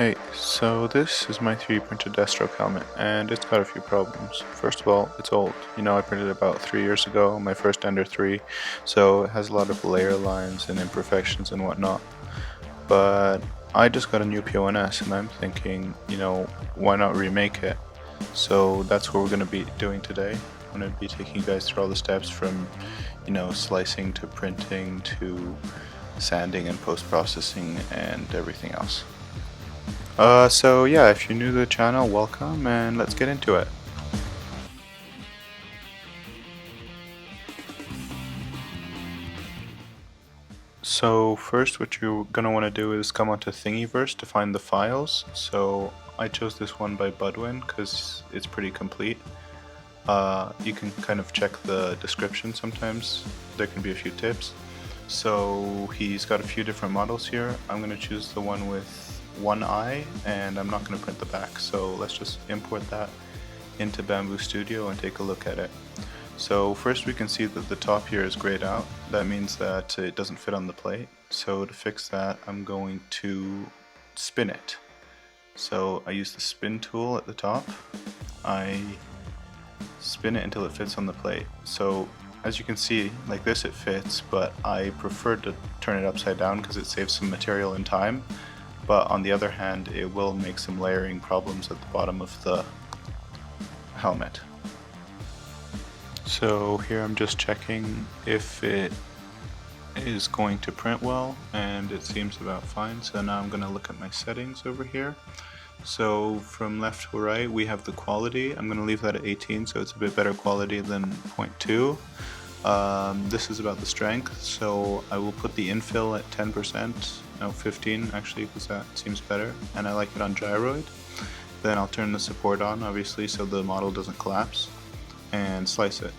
Hey, so this is my 3D printed Deathstroke helmet, and it's got a few problems. First of all, it's old. I printed it about 3 years ago, my first Ender 3, so it has a lot of layer lines and imperfections and whatnot. But I just got a new PONS, and I'm thinking, why not remake it? So that's what we're going to be doing today. I'm going to be taking you guys through all the steps from, slicing to printing to sanding and post-processing and everything else. So yeah, if you're new to the channel, welcome, and let's get into it. So first what you're going to want to do is come onto Thingiverse to find the files. So I chose this one by Budwin because it's pretty complete. You can kind of check the description sometimes. There can be a few tips. So he's got a few different models here. I'm going to choose the one with one eye, and I'm not going to print the back, so let's just import that into Bamboo Studio and take a look at it. So first we can see that the top here is grayed out. That means that it doesn't fit on the plate. So to fix that, I'm going to spin it. So I use the spin tool at the top. I spin it until it fits on the plate. So as you can see, like this it fits, but I prefer to turn it upside down because it saves some material and time. But on the other hand, it will make some layering problems at the bottom of the helmet. So here I'm just checking if it is going to print well, and it seems about fine. So now I'm going to look at my settings over here. So from left to right we have the quality. I'm going to leave that at 18, so it's a bit better quality than 0.2. This is about the strength, so I will put the infill at 10%, no 15 actually, because that seems better, and I like it on gyroid. Then I'll turn the support on, obviously, so the model doesn't collapse, and slice it.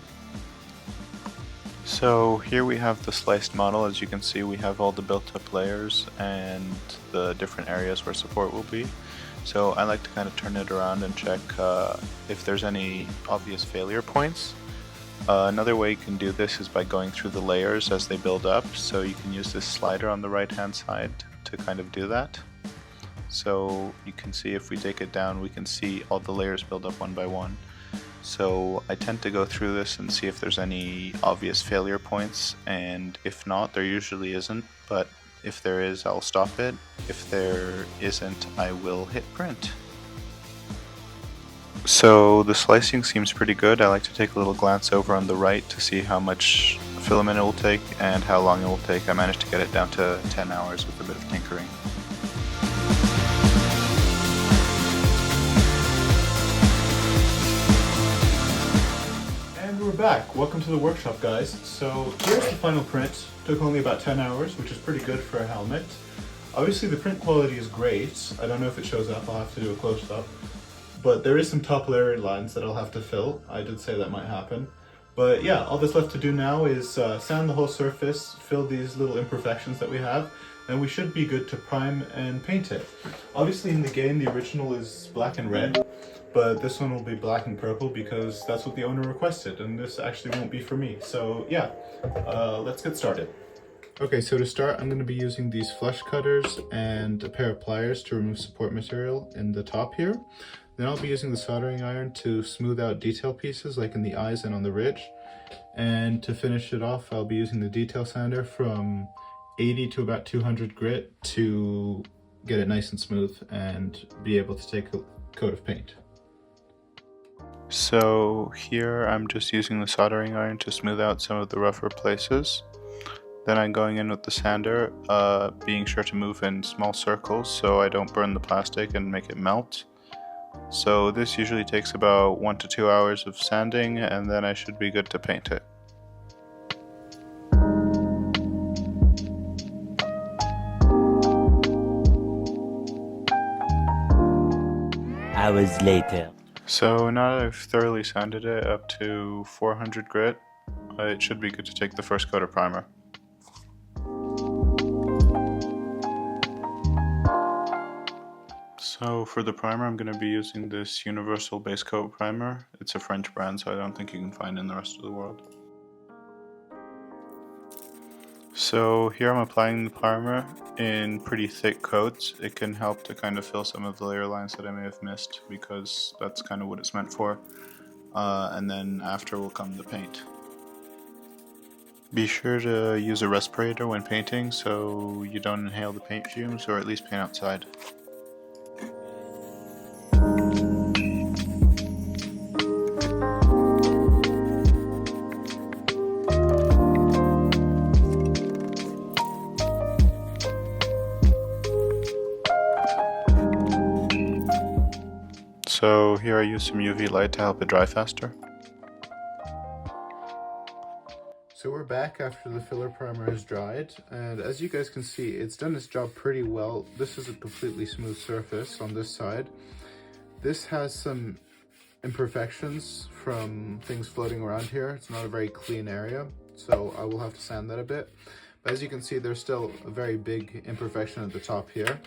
So here we have the sliced model. As you can see, we have all the built up layers and the different areas where support will be. So I like to kind of turn it around and check if there's any obvious failure points. Another way you can do this is by going through the layers as they build up, so you can use this slider on the right hand side to kind of do that. So you can see if we take it down, we can see all the layers build up one by one. So I tend to go through this and see if there's any obvious failure points, and if not, there usually isn't, but if there is, I'll stop it. If there isn't, I will hit print. So the slicing seems pretty good. I like to take a little glance over on the right to see how much filament it will take and how long it will take. I managed to get it down to 10 hours with a bit of tinkering. And we're back. Welcome to the workshop, guys. So here's the final print. Took only about 10 hours, which is pretty good for a helmet. Obviously the print quality is great. I don't know if it shows up, I'll have to do a close-up. But there is some top layer lines that I'll have to fill. I did say that might happen. But yeah, all that's left to do now is sand the whole surface, fill these little imperfections that we have, and we should be good to prime and paint it. Obviously in the game the original is black and red, but this one will be black and purple because that's what the owner requested, and this actually won't be for me. So yeah, let's get started. Okay, so to start I'm going to be using these flush cutters and a pair of pliers to remove support material in the top here. Then I'll be using the soldering iron to smooth out detail pieces like in the eyes and on the ridge. And to finish it off, I'll be using the detail sander from 80 to about 200 grit to get it nice and smooth and be able to take a coat of paint. So here I'm just using the soldering iron to smooth out some of the rougher places. Then I'm going in with the sander, being sure to move in small circles so I don't burn the plastic and make it melt. So this usually takes about 1 to 2 hours of sanding, and then I should be good to paint it. Hours later. So now that I've thoroughly sanded it up to 400 grit, it should be good to take the first coat of primer. So for the primer, I'm going to be using this Universal Base Coat Primer. It's a French brand, so I don't think you can find it in the rest of the world. So here I'm applying the primer in pretty thick coats. It can help to kind of fill some of the layer lines that I may have missed, because that's kind of what it's meant for. And then after will come the paint. Be sure to use a respirator when painting so you don't inhale the paint fumes, or at least paint outside. So here I use some UV light to help it dry faster. So we're back after the filler primer has dried, and as you guys can see, it's done its job pretty well. This is a completely smooth surface on this side. This has some imperfections from things floating around here. It's not a very clean area, so I will have to sand that a bit. But as you can see, there's still a very big imperfection at the top here,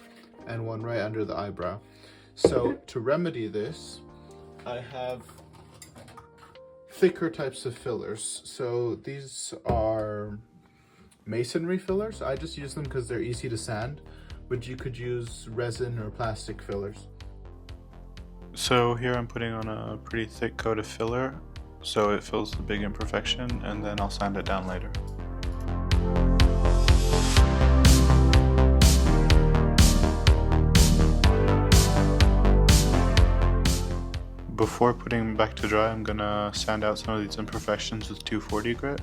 and one right under the eyebrow. So to remedy this, I have thicker types of fillers. So these are masonry fillers. I just use them because they're easy to sand, but you could use resin or plastic fillers. So here I'm putting on a pretty thick coat of filler so it fills the big imperfection, and then I'll sand it down later. Before putting them back to dry, I'm gonna sand out some of these imperfections with 240 grit.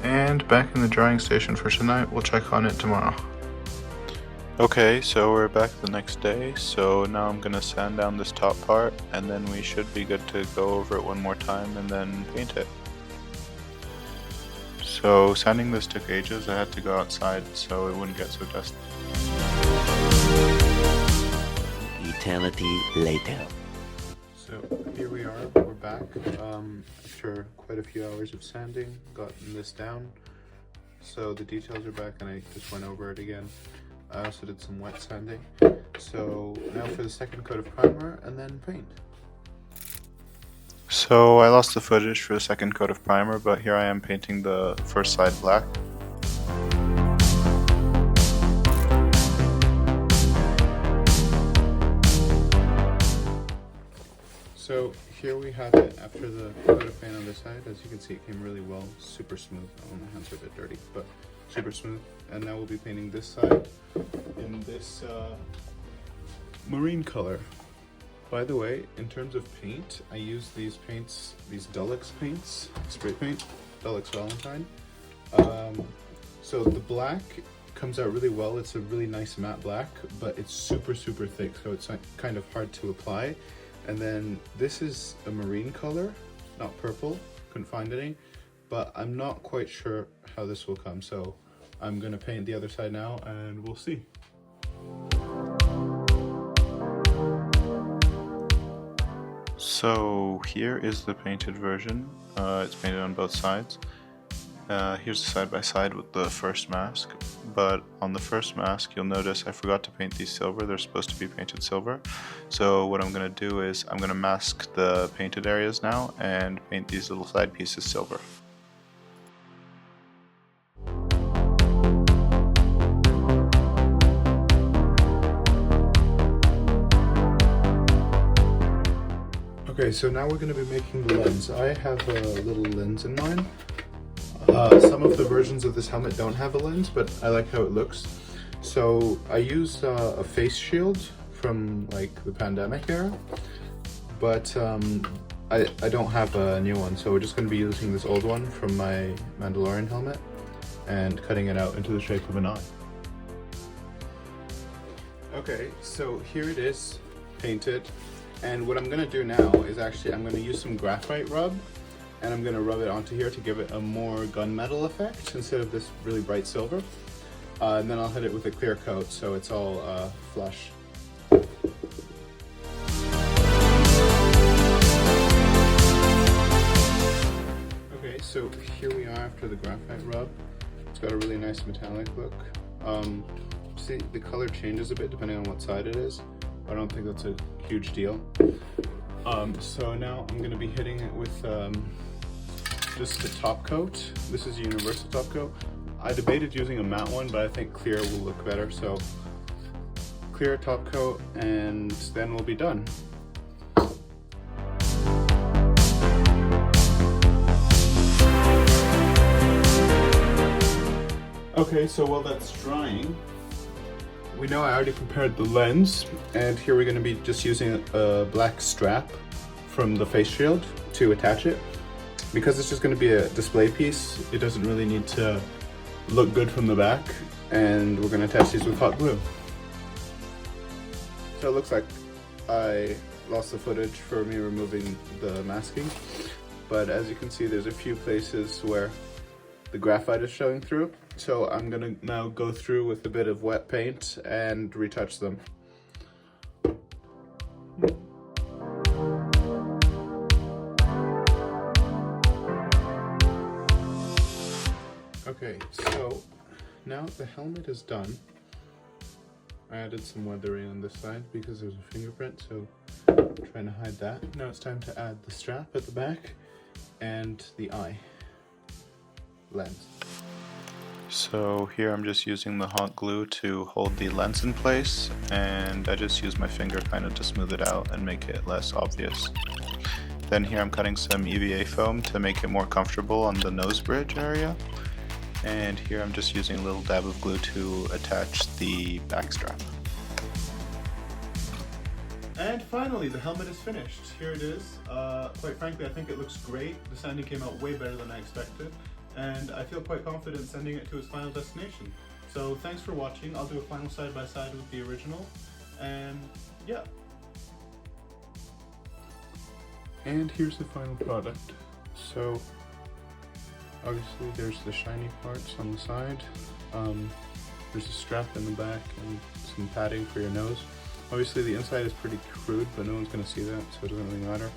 And back in the drying station for tonight. We'll check on it tomorrow. Okay, so we're back the next day, so now I'm gonna sand down this top part, and then we should be good to go over it one more time and then paint it. So sanding this took ages. I had to go outside so it wouldn't get so dusty. Eternity later. So here we are, we're back after quite a few hours of sanding, gotten this down. So the details are back and I just went over it again. I also did some wet sanding. So now for the second coat of primer and then paint. So I lost the footage for the second coat of primer, but here I am painting the first side black. So here we have it after the coat of paint on this side. As you can see, it came really well, super smooth. Oh, my hands are a bit dirty, but super smooth. And now we'll be painting this side in this marine color. By the way, in terms of paint, I use these paints, these Deluxe paints, spray paint, Deluxe Valentine. So the black comes out really well. It's a really nice matte black, but it's super, super thick, so it's kind of hard to apply. And then this is a marine color, not purple, couldn't find any, but I'm not quite sure how this will come. So I'm gonna paint the other side now and we'll see. So here is the painted version. It's painted on both sides. Here's the side by side with the first mask, but on the first mask you'll notice I forgot to paint these silver. They're supposed to be painted silver. So what I'm going to do is I'm going to mask the painted areas now and paint these little side pieces silver. Okay, so now we're going to be making the lens. I have a little lens in mind. Some of the versions of this helmet don't have a lens, but I like how it looks. So I used a face shield from like the pandemic era, but I don't have a new one, so we're just going to be using this old one from my Mandalorian helmet and cutting it out into the shape of an eye. Okay, so here it is, painted. And what I'm going to do now is actually I'm going to use some graphite rub, and I'm going to rub it onto here to give it a more gunmetal effect instead of this really bright silver. And then I'll hit it with a clear coat so it's all flush. Okay, so here we are after the graphite rub. It's got a really nice metallic look. See, the color changes a bit depending on what side it is. I don't think that's a huge deal. So now I'm going to be hitting it with just the top coat. This is a universal top coat. I debated using a matte one, but I think clear will look better. So clear top coat, and then we'll be done. Okay, so while that's drying, we know I already prepared the lens, and here we're going to be just using a black strap from the face shield to attach it. Because it's just going to be a display piece, it doesn't really need to look good from the back, and we're going to attach these with hot glue. So it looks like I lost the footage for me removing the masking, but as you can see there's a few places where the graphite is showing through. So I'm gonna now go through with a bit of wet paint and retouch them. Okay, so now the helmet is done. I added some weathering on this side because there's a fingerprint, so I'm trying to hide that. Now it's time to add the strap at the back and the eye lens. So here I'm just using the hot glue to hold the lens in place, and I just use my finger kind of to smooth it out and make it less obvious. Then here I'm cutting some EVA foam to make it more comfortable on the nose bridge area. And here I'm just using a little dab of glue to attach the back strap. And finally, the helmet is finished. Here it is. Quite frankly, I think it looks great. The sanding came out way better than I expected, and I feel quite confident sending it to its final destination. So thanks for watching. I'll do a final side-by-side with the original, and yeah. And here's the final product. So obviously there's the shiny parts on the side. There's a strap in the back and some padding for your nose. Obviously the inside is pretty crude, but no one's going to see that, so it doesn't really matter.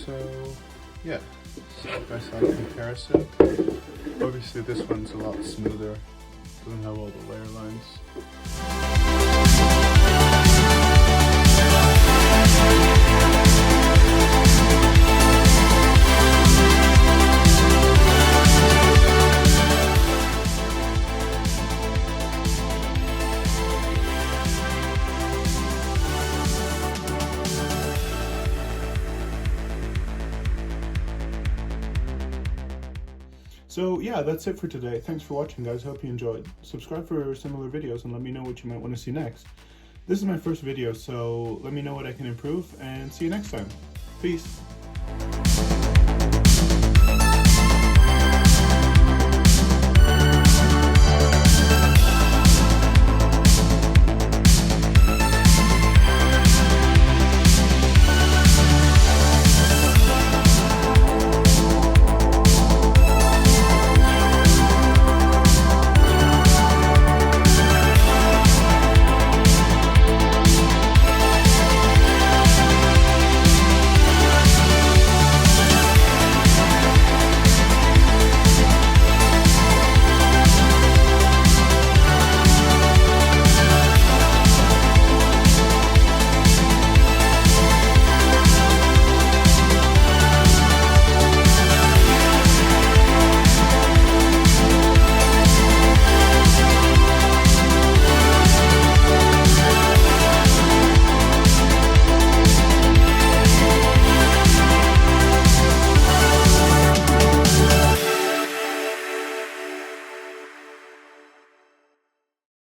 So yeah, side-by-side comparison. Obviously this one's a lot smoother, doesn't have all the layer lines. So yeah, that's it for today. Thanks for watching, guys. Hope you enjoyed. Subscribe for similar videos and let me know what you might want to see next. This is my first video, so let me know what I can improve, and see you next time. Peace.